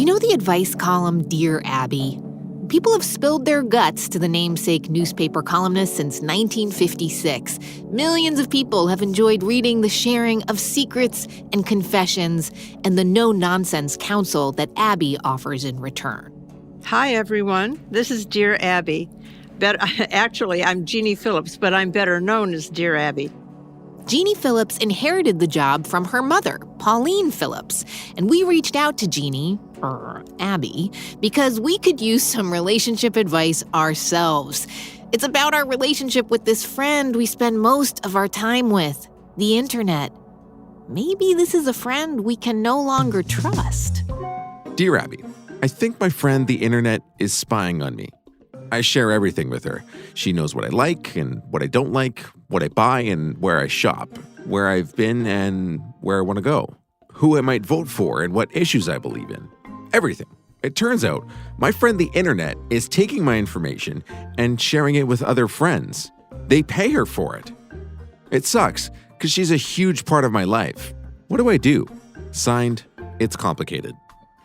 You know the advice column, Dear Abby? People have spilled their guts to the namesake newspaper columnist since 1956. Millions of people have enjoyed reading the sharing of secrets and confessions and the no-nonsense counsel that Abby offers in return. Hi, everyone. This is Dear Abby. Actually, I'm Jeannie Phillips, but I'm better known as Dear Abby. Jeannie Phillips inherited the job from her mother, Pauline Phillips, and we reached out to Jeannie, or Abby, because we could use some relationship advice ourselves. It's about our relationship with this friend we spend most of our time with, the internet. Maybe this is a friend we can no longer trust. Dear Abby, I think my friend the internet is spying on me. I share everything with her. She knows what I like and what I don't like, what I buy and where I shop, where I've been and where I want to go, who I might vote for and what issues I believe in. Everything. It turns out my friend the internet is taking my information and sharing it with other friends. They pay her for it. It sucks because she's a huge part of my life. What do I do? Signed, It's Complicated.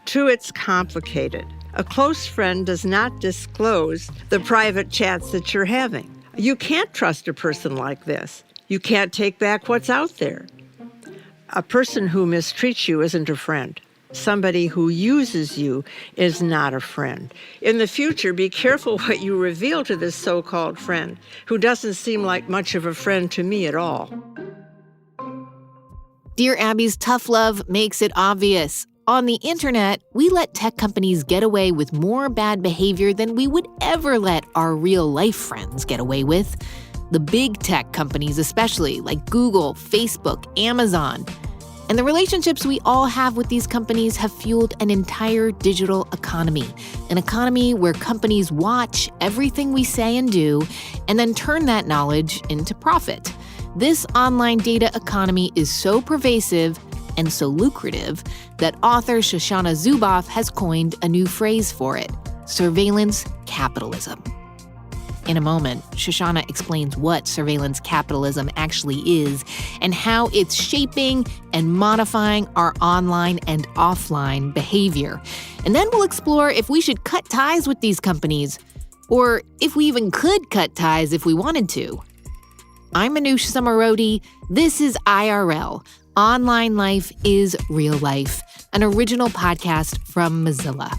True, it's complicated. A close friend does not disclose the private chats that you're having. You can't trust a person like this. You can't take back what's out there. A person who mistreats you isn't a friend. Somebody who uses you is not a friend. In the future, be careful what you reveal to this so-called friend, who doesn't seem like much of a friend to me at all. Dear Abby's tough love makes it obvious. On the internet, we let tech companies get away with more bad behavior than we would ever let our real-life friends get away with. The big tech companies especially, like Google, Facebook, Amazon. And the relationships we all have with these companies have fueled an entire digital economy. An economy where companies watch everything we say and do and then turn that knowledge into profit. This online data economy is so pervasive and so lucrative that author Shoshana Zuboff has coined a new phrase for it: surveillance capitalism. In a moment, Shoshana explains what surveillance capitalism actually is and how it's shaping and modifying our online and offline behavior. And then we'll explore if we should cut ties with these companies, or if we even could cut ties if we wanted to. I'm Manoush Zomorodi. This is IRL. Online Life is Real Life, an original podcast from Mozilla.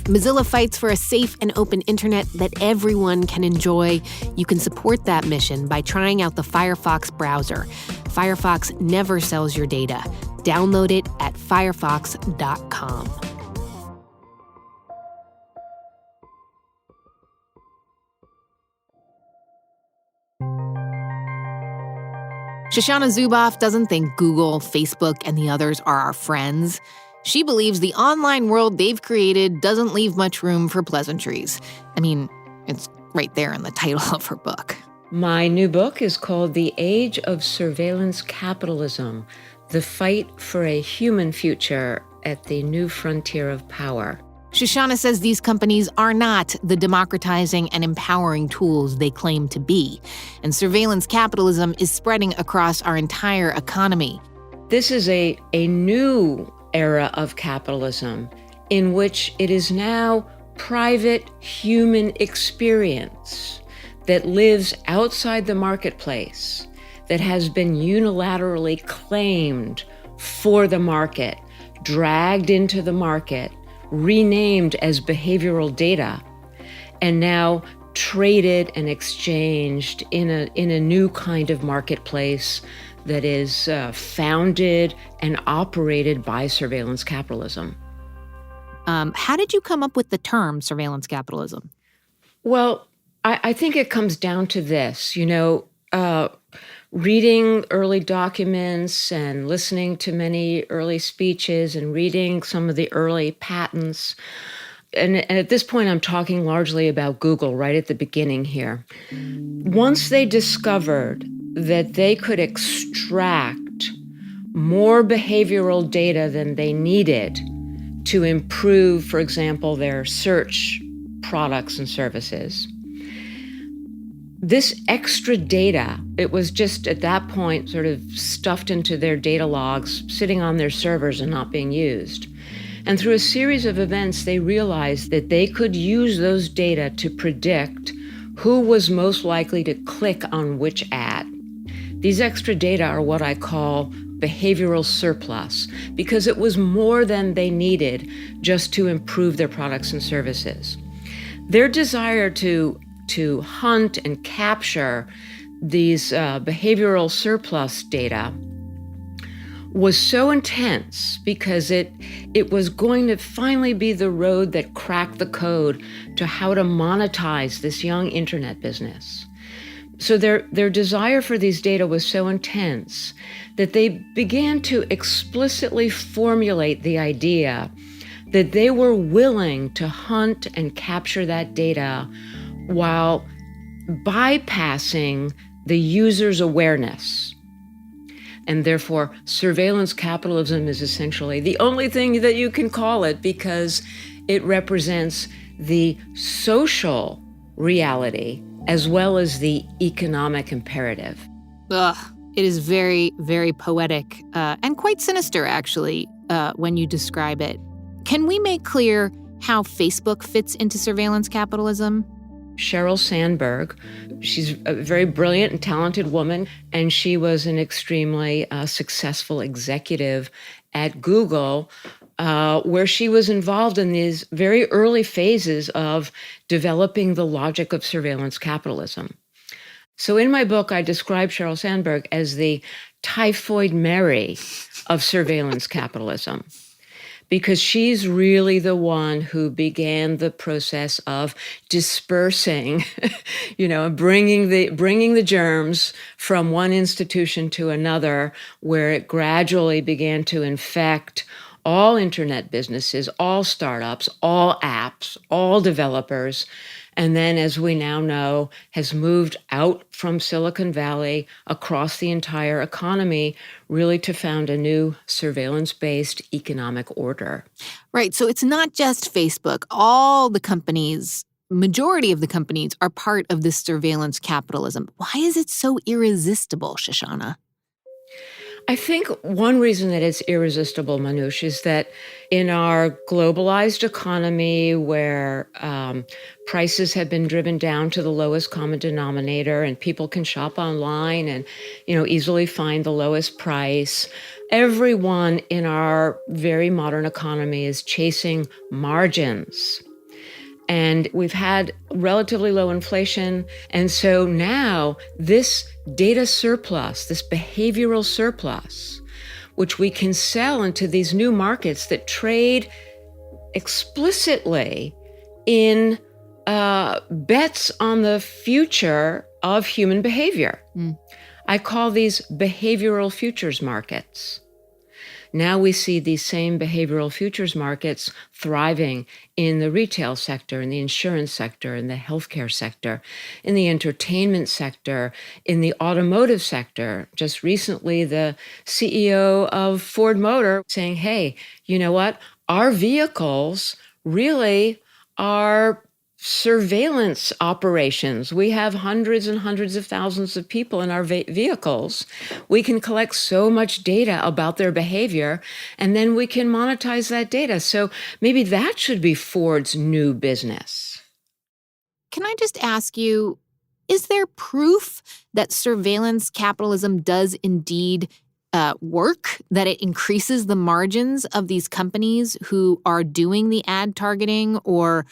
Mozilla fights for a safe and open internet that everyone can enjoy. You can support that mission by trying out the Firefox browser. Firefox never sells your data. Download it at firefox.com. Shoshana Zuboff doesn't think Google, Facebook, and the others are our friends. She believes the online world they've created doesn't leave much room for pleasantries. I mean, it's right there in the title of her book. My new book is called The Age of Surveillance Capitalism: The Fight for a Human Future at the New Frontier of Power. Shoshana says these companies are not the democratizing and empowering tools they claim to be, and surveillance capitalism is spreading across our entire economy. This is a new era of capitalism in which it is now private human experience that lives outside the marketplace, that has been unilaterally claimed for the market, dragged into the market, renamed as behavioral data, and now traded and exchanged in a new kind of marketplace that is founded and operated by surveillance capitalism. How did you come up with the term surveillance capitalism? Well, I think it comes down to this, reading early documents and listening to many early speeches and reading some of the early patents. And at this point, I'm talking largely about Google right at the beginning here. Once they discovered that they could extract more behavioral data than they needed to improve, for example, their search products and services, This extra data, it was just at that point sort of stuffed into their data logs, sitting on their servers and not being used. And through a series of events, they realized that they could use those data to predict who was most likely to click on which ad. These extra data are what I call behavioral surplus, because it was more than they needed just to improve their products and services. Their desire to hunt and capture these behavioral surplus data was so intense because it was going to finally be the road that cracked the code to how to monetize this young internet business. So their desire for these data was so intense that they began to explicitly formulate the idea that they were willing to hunt and capture that data while bypassing the user's awareness. And therefore, surveillance capitalism is essentially the only thing that you can call it, because it represents the social reality as well as the economic imperative. Ugh, it is very, very poetic and quite sinister, actually, when you describe it. Can we make clear how Facebook fits into surveillance capitalism? Sheryl Sandberg, she's a very brilliant and talented woman, and she was an extremely successful executive at Google, where she was involved in these very early phases of developing the logic of surveillance capitalism. So in my book, I describe Sheryl Sandberg as the Typhoid Mary of surveillance capitalism, because she's really the one who began the process of dispersing, bringing the germs from one institution to another, where it gradually began to infect all internet businesses, all startups, all apps, all developers, and then, as we now know, has moved out from Silicon Valley across the entire economy, really to found a new surveillance-based economic order. Right. So it's not just Facebook. All the companies, majority of the companies, are part of this surveillance capitalism. Why is it so irresistible, Shoshana? I think one reason that it's irresistible, Manoush, is that in our globalized economy where prices have been driven down to the lowest common denominator and people can shop online and, easily find the lowest price, everyone in our very modern economy is chasing margins. And we've had relatively low inflation. And so now this data surplus, this behavioral surplus, which we can sell into these new markets that trade explicitly in bets on the future of human behavior. I call these behavioral futures markets. Now we see these same behavioral futures markets thriving in the retail sector, in the insurance sector, in the healthcare sector, in the entertainment sector, in the automotive sector. Just recently, the CEO of Ford Motor saying, hey, you know what? Our vehicles really are surveillance operations. We have hundreds and hundreds of thousands of people in our vehicles. We can collect so much data about their behavior, and then we can monetize that data. So maybe that should be Ford's new business. Can I just ask you, is there proof that surveillance capitalism does indeed work, that it increases the margins of these companies who are doing the ad targeting or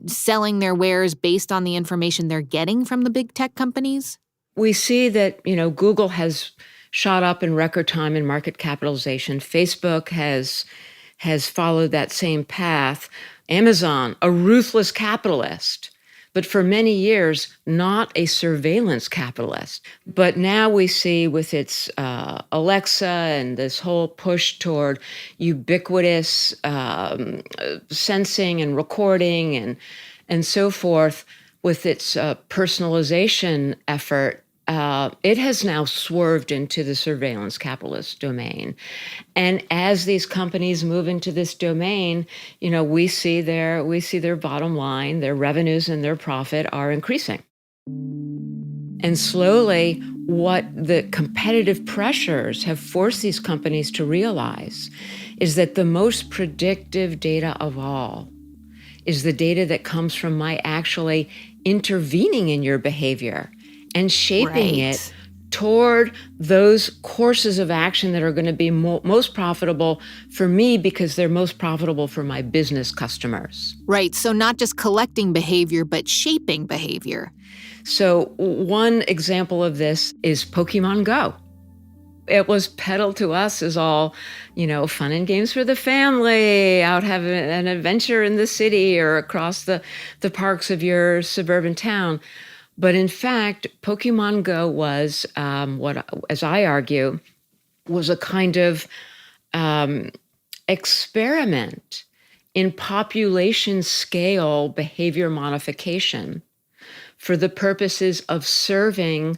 selling their wares based on the information they're getting from the big tech companies? We see that, Google has shot up in record time in market capitalization. Facebook has followed that same path. Amazon, a ruthless capitalist, but for many years, not a surveillance capitalist. But now we see with its Alexa and this whole push toward ubiquitous sensing and recording and so forth, with its personalization effort, it has now swerved into the surveillance capitalist domain. And as these companies move into this domain, we see their bottom line, their revenues and their profit are increasing. And slowly, what the competitive pressures have forced these companies to realize is that the most predictive data of all is the data that comes from my actually intervening in your behavior and shaping it toward those courses of action that are going to be most profitable for me because they're most profitable for my business customers. Right. So not just collecting behavior, but shaping behavior. So one example of this is Pokemon Go. It was peddled to us as all, fun and games for the family, out having an adventure in the city or across the parks of your suburban town. But in fact, Pokemon Go was what, as I argue, was a kind of experiment in population scale behavior modification for the purposes of serving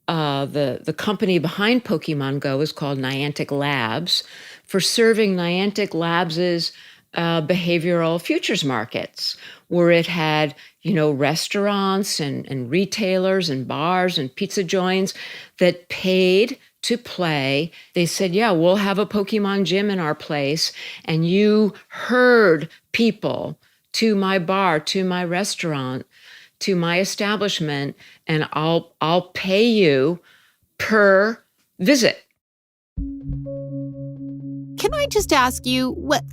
the company behind Pokemon Go is called Niantic Labs, for serving Niantic Labs' behavioral futures markets, where it had, restaurants and retailers and bars and pizza joints that paid to play. They said, yeah, we'll have a Pokemon gym in our place, and you herd people to my bar, to my restaurant, to my establishment, and I'll pay you per visit. Can I just ask you, let's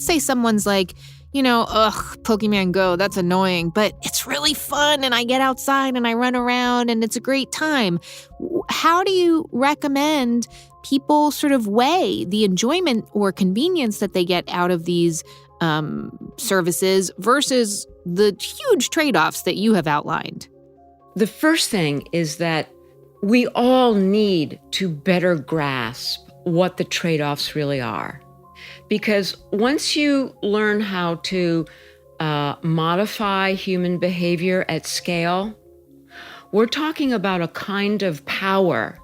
say someone's like, Pokemon Go, that's annoying, but it's really fun and I get outside and I run around and it's a great time. How do you recommend people sort of weigh the enjoyment or convenience that they get out of these services versus the huge trade-offs that you have outlined? The first thing is that we all need to better grasp what the trade-offs really are. Because once you learn how to modify human behavior at scale, we're talking about a kind of power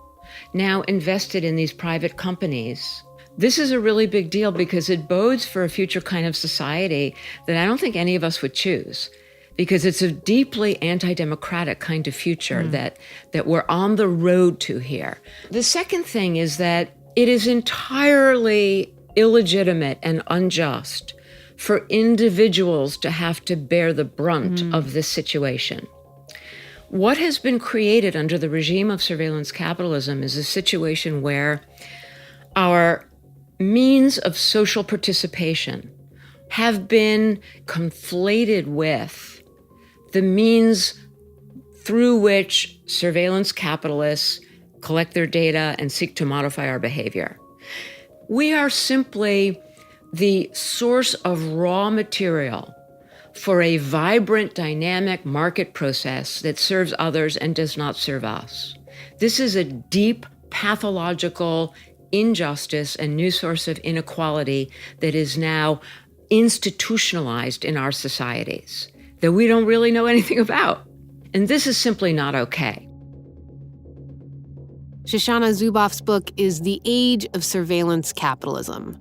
now invested in these private companies. This is a really big deal because it bodes for a future kind of society that I don't think any of us would choose, because it's a deeply anti-democratic kind of future that we're on the road to here. The second thing is that it is entirely illegitimate and unjust for individuals to have to bear the brunt of this situation. What has been created under the regime of surveillance capitalism is a situation where our means of social participation have been conflated with the means through which surveillance capitalists collect their data and seek to modify our behavior. We are simply the source of raw material for a vibrant, dynamic market process that serves others and does not serve us. This is a deep, pathological injustice and new source of inequality that is now institutionalized in our societies that we don't really know anything about. And this is simply not okay. Shoshana Zuboff's book is The Age of Surveillance Capitalism.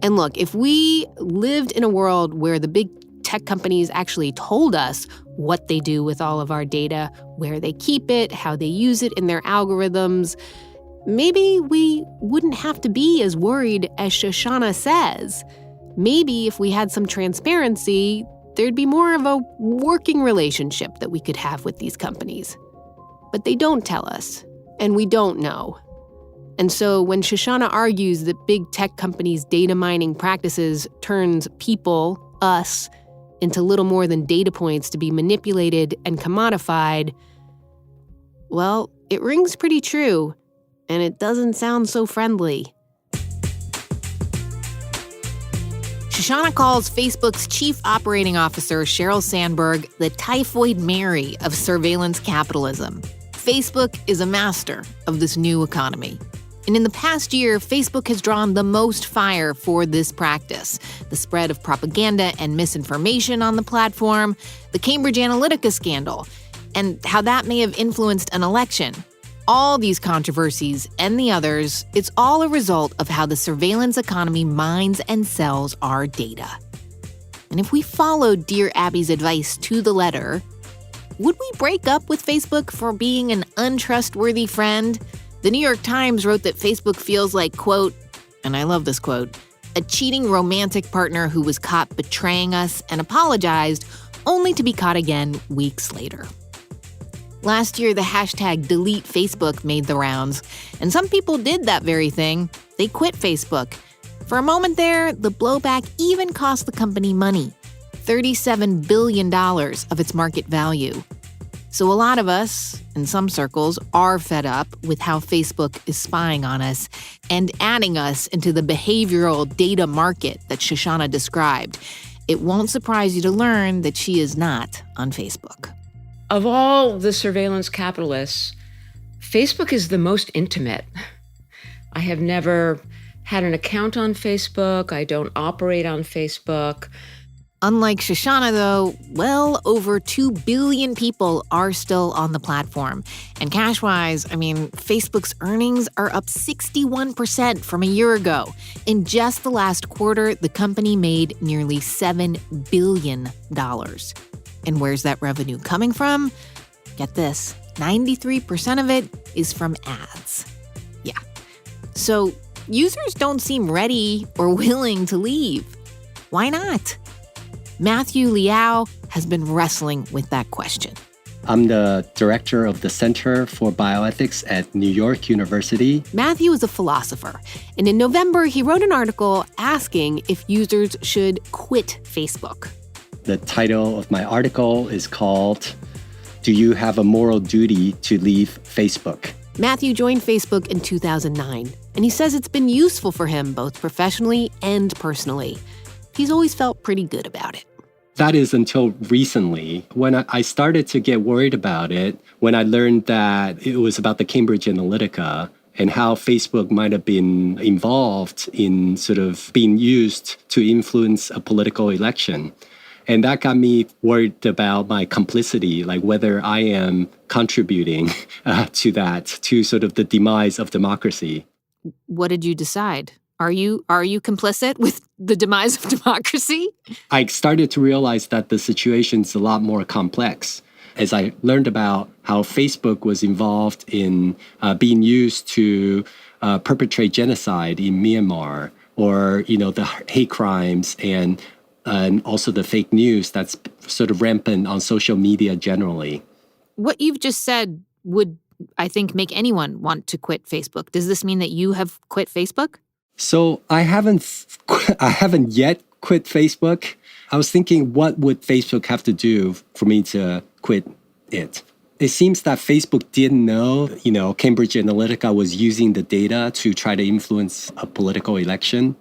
And look, if we lived in a world where the big tech companies actually told us what they do with all of our data, where they keep it, how they use it in their algorithms, maybe we wouldn't have to be as worried as Shoshana says. Maybe if we had some transparency, there'd be more of a working relationship that we could have with these companies. But they don't tell us, and we don't know. And so when Shoshana argues that big tech companies' data mining practices turns people, us, into little more than data points to be manipulated and commodified, well, it rings pretty true. And it doesn't sound so friendly. Shoshana calls Facebook's chief operating officer, Sheryl Sandberg, the Typhoid Mary of surveillance capitalism. Facebook is a master of this new economy. And in the past year, Facebook has drawn the most fire for this practice. The spread of propaganda and misinformation on the platform, the Cambridge Analytica scandal, and how that may have influenced an election. All these controversies and the others, it's all a result of how the surveillance economy mines and sells our data. And if we followed Dear Abby's advice to the letter, would we break up with Facebook for being an untrustworthy friend? The New York Times wrote that Facebook feels like, quote, and I love this quote, a cheating romantic partner who was caught betraying us and apologized, only to be caught again weeks later. Last year, the hashtag Delete Facebook made the rounds, and some people did that very thing. They quit Facebook. For a moment there, the blowback even cost the company money, $37 billion of its market value. So a lot of us, in some circles, are fed up with how Facebook is spying on us and adding us into the behavioral data market that Shoshana described. It won't surprise you to learn that she is not on Facebook. Of all the surveillance capitalists, Facebook is the most intimate. I have never had an account on Facebook. I don't operate on Facebook. Unlike Shoshana, though, well over 2 billion people are still on the platform. And cash-wise, Facebook's earnings are up 61% from a year ago. In just the last quarter, the company made nearly $7 billion. And where's that revenue coming from? Get this, 93% of it is from ads. Yeah. So users don't seem ready or willing to leave. Why not? Matthew Liao has been wrestling with that question. I'm the director of the Center for Bioethics at New York University. Matthew is a philosopher, and in November, he wrote an article asking if users should quit Facebook. The title of my article is called, Do You Have a Moral Duty to Leave Facebook? Matthew joined Facebook in 2009, and he says it's been useful for him both professionally and personally. He's always felt pretty good about it. That is until recently, when I started to get worried about it, when I learned that it was about the Cambridge Analytica and how Facebook might have been involved in sort of being used to influence a political election. And that got me worried about my complicity, like whether I am contributing to that, to sort of the demise of democracy. What did you decide? Are you complicit with the demise of democracy? I started to realize that the situation's a lot more complex. As I learned about how Facebook was involved in being used to perpetrate genocide in Myanmar, or the hate crimes and also the fake news that's sort of rampant on social media generally. What you've just said would, I think, make anyone want to quit Facebook. Does this mean that you have quit Facebook? So I haven't yet quit Facebook. I was thinking, what would Facebook have to do for me to quit it? It seems that Facebook didn't know, Cambridge Analytica was using the data to try to influence a political election.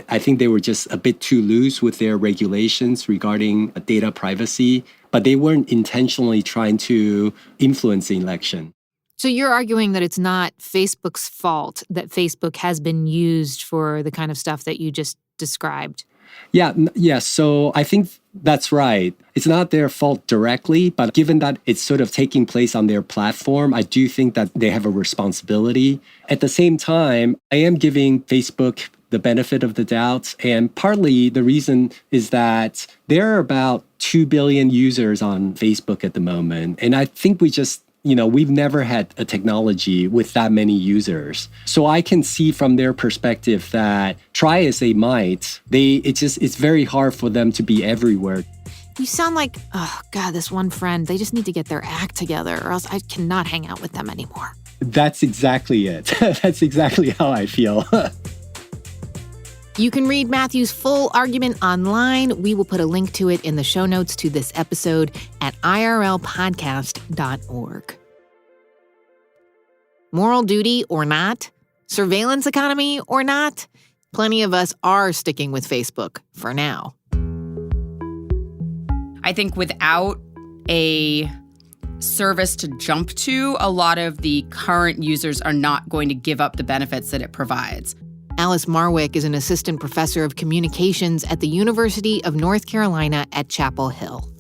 I think they were just a bit too loose with their regulations regarding data privacy, but they weren't intentionally trying to influence the election. So you're arguing that it's not Facebook's fault that Facebook has been used for the kind of stuff that you just described? Yeah. So I think that's right. It's not their fault directly, but given that it's sort of taking place on their platform, I do think that they have a responsibility. At the same time, I am giving Facebook the benefit of the doubt. And partly the reason is that there are about 2 billion users on Facebook at the moment. And I think we've never had a technology with that many users. So I can see from their perspective that try as they might, it's very hard for them to be everywhere. You sound like, oh God, this one friend, they just need to get their act together or else I cannot hang out with them anymore. That's exactly it. That's exactly how I feel. You can read Matthew's full argument online. We will put a link to it in the show notes to this episode at irlpodcast.org. Moral duty or not? Surveillance economy or not? Plenty of us are sticking with Facebook for now. I think without a service to jump to, a lot of the current users are not going to give up the benefits that it provides. Alice Marwick is an assistant professor of communications at the University of North Carolina at Chapel Hill.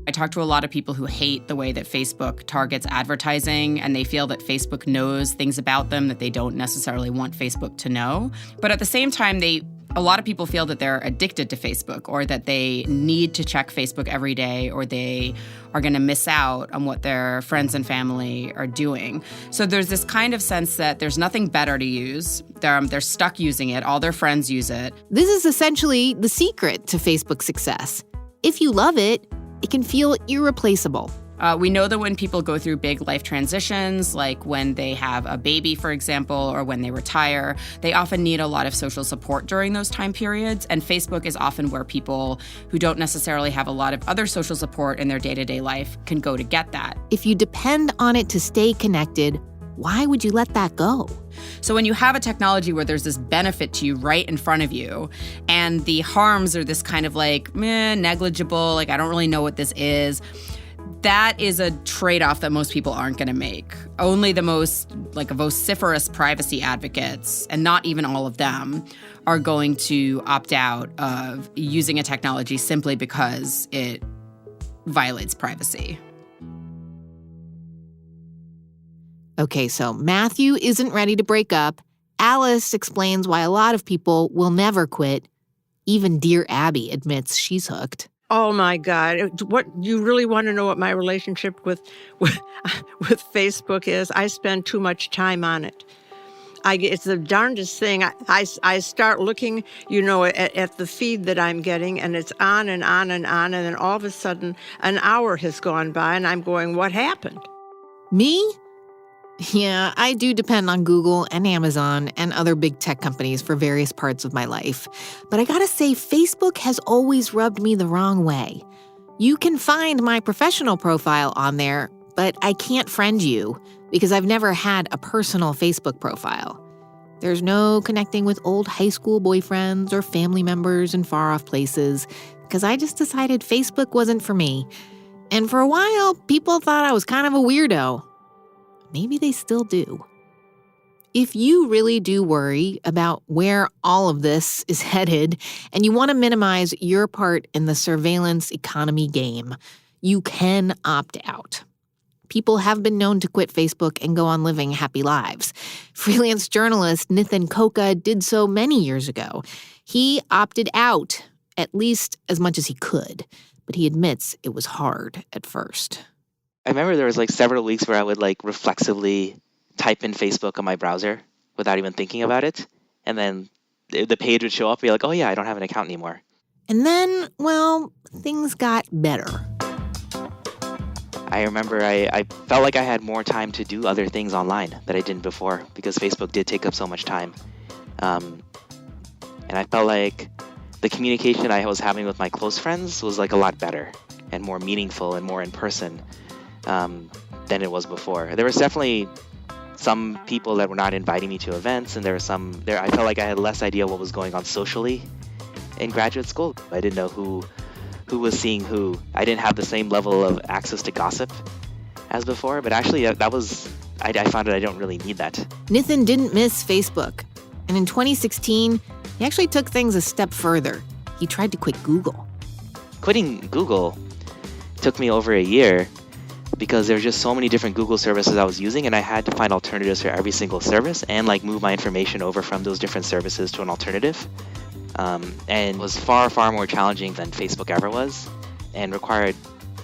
I talk to a lot of people who hate the way that Facebook targets advertising, and they feel that Facebook knows things about them that they don't necessarily want Facebook to know. But at the same time, they A lot of people feel that they're addicted to Facebook or that they need to check Facebook every day or they are going to miss out on what their friends and family are doing. So there's this kind of sense that there's nothing better to use. They're stuck using it. All their friends use it. This is essentially the secret to Facebook's success. If you love it, it can feel irreplaceable. We know that when people go through big life transitions, like when they have a baby, for example, or when they retire, they often need a lot of social support during those time periods. And Facebook is often where people who don't necessarily have a lot of other social support in their day-to-day life can go to get that. If you depend on it to stay connected, why would you let that go? So when you have a technology where there's this benefit to you right in front of you, and the harms are this kind of like, negligible, like I don't really know what this is, that is a trade-off that most people aren't going to make. Only the most vociferous privacy advocates, and not even all of them, are going to opt out of using a technology simply because it violates privacy. Okay, so Matthew isn't ready to break up. Alice explains why a lot of people will never quit. Even Dear Abby admits she's hooked. Oh my God. What you really want to know what my relationship with Facebook is? I spend too much time on it. It's the darndest thing. I start looking, at the feed that I'm getting, and it's on and on and on, and then all of a sudden an hour has gone by and I'm going, what happened? Me? Yeah, I do depend on Google and Amazon and other big tech companies for various parts of my life. But I gotta say, Facebook has always rubbed me the wrong way. You can find my professional profile on there, but I can't friend you because I've never had a personal Facebook profile. There's no connecting with old high school boyfriends or family members in far-off places because I just decided Facebook wasn't for me. And for a while, people thought I was kind of a weirdo. Maybe they still do. If you really do worry about where all of this is headed and you want to minimize your part in the surveillance economy game, you can opt out. People have been known to quit Facebook and go on living happy lives. Freelance journalist Nithin Koka did so many years ago. He opted out, at least as much as he could, but he admits it was hard at first. I remember there was several weeks where I would reflexively type in Facebook on my browser without even thinking about it. And then the page would show up and be like, oh yeah, I don't have an account anymore. And then, well, things got better. I remember I felt like I had more time to do other things online that I didn't before because Facebook did take up so much time. And I felt like the communication I was having with my close friends was a lot better and more meaningful and more in person than it was before. There was definitely some people that were not inviting me to events, and I felt like I had less idea what was going on socially in graduate school. I didn't know who was seeing who. I didn't have the same level of access to gossip as before, but actually I found that I don't really need that. Nithin didn't miss Facebook, and in 2016, he actually took things a step further. He tried to quit Google. Quitting Google took me over a year because there were just so many different Google services I was using, and I had to find alternatives for every single service and move my information over from those different services to an alternative. And it was far, far more challenging than Facebook ever was, and required,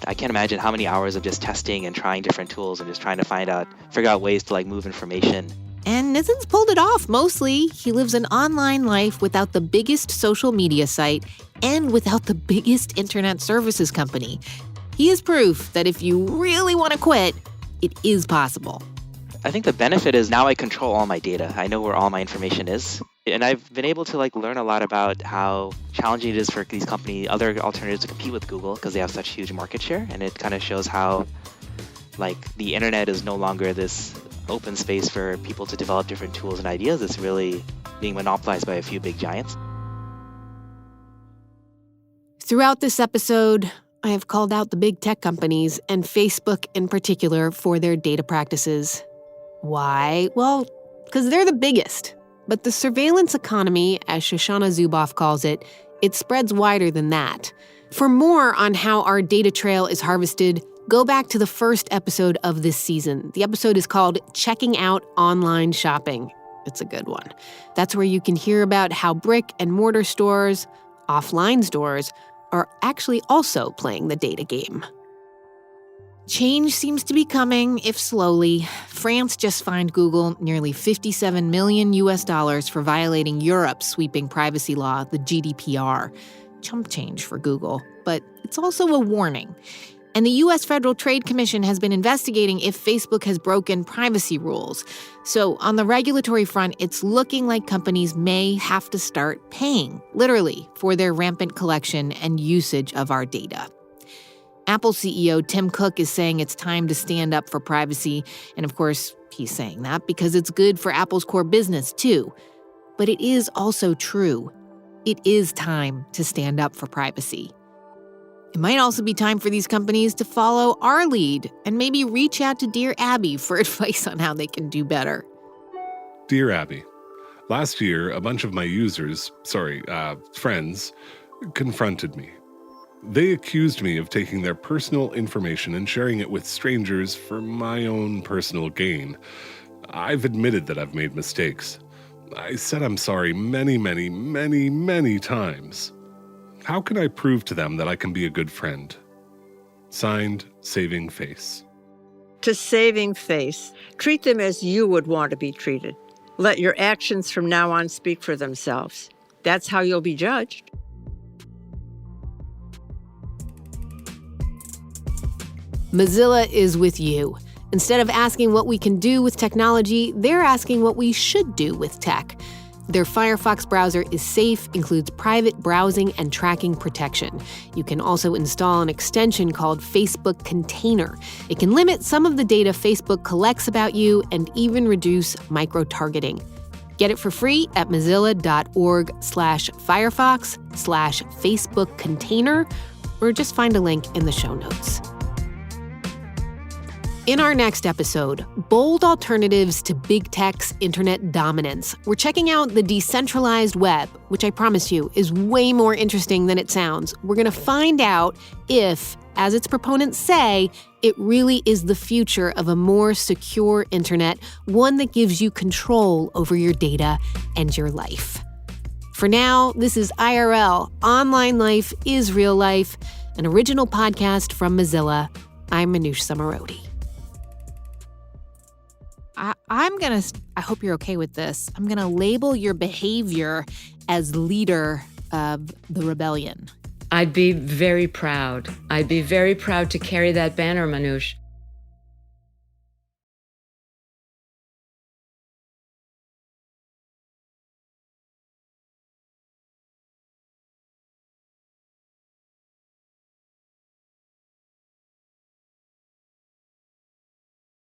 I can't imagine how many hours of just testing and trying different tools and just trying to figure out ways to move information. And Nithin's pulled it off mostly. He lives an online life without the biggest social media site and without the biggest internet services company. He is proof that if you really want to quit, it is possible. I think the benefit is now I control all my data. I know where all my information is. And I've been able to learn a lot about how challenging it is for these companies, other alternatives to compete with Google because they have such huge market share. And it kind of shows how the internet is no longer this open space for people to develop different tools and ideas. It's really being monopolized by a few big giants. Throughout this episode, I have called out the big tech companies and Facebook in particular for their data practices. Why? Well, because they're the biggest. But the surveillance economy, as Shoshana Zuboff calls it, it spreads wider than that. For more on how our data trail is harvested, go back to the first episode of this season. The episode is called Checking Out Online Shopping. it's a good one. That's where you can hear about how brick and mortar stores, offline stores, are actually also playing the data game. Change seems to be coming, if slowly. France just fined Google nearly $57 million for violating Europe's sweeping privacy law, the GDPR. Chump change for Google, but it's also a warning. And the U.S. Federal Trade Commission has been investigating if Facebook has broken privacy rules. So on the regulatory front, it's looking like companies may have to start paying, literally, for their rampant collection and usage of our data. Apple CEO Tim Cook is saying it's time to stand up for privacy. And of course, he's saying that because it's good for Apple's core business, too. But it is also true. It is time to stand up for privacy. It might also be time for these companies to follow our lead and maybe reach out to Dear Abby for advice on how they can do better. Dear Abby, last year, a bunch of my friends, confronted me. They accused me of taking their personal information and sharing it with strangers for my own personal gain. I've admitted that I've made mistakes. I said I'm sorry many, many, many, many times. How can I prove to them that I can be a good friend? Signed, Saving Face. To Saving Face, treat them as you would want to be treated. Let your actions from now on speak for themselves. That's how you'll be judged. Mozilla is with you. Instead of asking what we can do with technology, they're asking what we should do with tech. Their Firefox browser is safe, includes private browsing and tracking protection. You can also install an extension called Facebook Container. It can limit some of the data Facebook collects about you and even reduce micro-targeting. Get it for free at mozilla.org/Firefox/Facebook Container, or just find a link in the show notes. In our next episode, bold alternatives to big tech's internet dominance. We're checking out the decentralized web, which I promise you is way more interesting than it sounds. We're going to find out if, as its proponents say, it really is the future of a more secure internet, one that gives you control over your data and your life. For now, this is IRL, Online Life is Real Life, an original podcast from Mozilla. I'm Manoush Zomorodi. I hope you're okay with this. I'm going to label your behavior as leader of the rebellion. I'd be very proud. I'd be very proud to carry that banner, Manoush.